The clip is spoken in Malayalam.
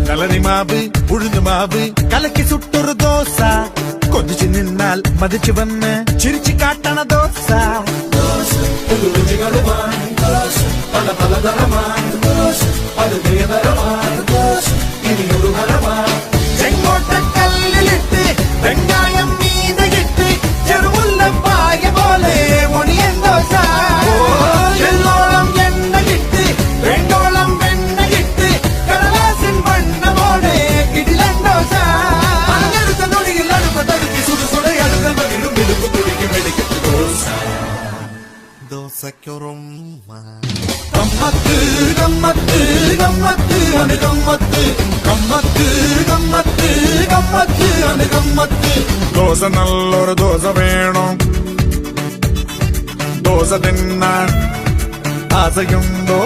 കളരി മാവ് ഉഴുന്ന് മാവ് കലക്കി സുട്ടൊരു ദോശ കൊതിച്ചു നിന്നാൽ മതിച്ചു വന്ന് ചിരിച്ചു കാട്ടണ ദോശ പല പലതരമാണ് ചെങ്കോട്ടക്കല്ലിലിട്ട് വെങ്കായം മീതകിട്ട് ചെറുമുല്ലപ്പായ പോലെ ഒണിയൻ ദോശ എല്ലോളം എണ്ണകിട്ട് വെണ്ടോളം വെണ്ണകിട്ട് കടലാസിൻ വണ്ണമോടെ കിടിലൻ ദോശ അങ്ങനത്തെ നൊടിയിൽ അടുപ്പത്തടുക്കി സുടുസുടയടുകൾ വകിലും വെളുപ്പ് തുടിക്കും വെടിക്കെട്ട് ദോശ ദോശയ്ക്കൊറുമ്മ ഗമ്മത്ത് ഗമ്മത്ത് ഗമ്മത്ത് അത് ഗമ്മത്ത് ഗമ്മത്ത് ഗമ്മത്ത് ഗമ്മത്ത് അത് ഗമ്മത്ത് ദോശ നല്ലൊരു ദോശ വേണം ദോശ തിന്നാൻ ആശയുണ്ടോ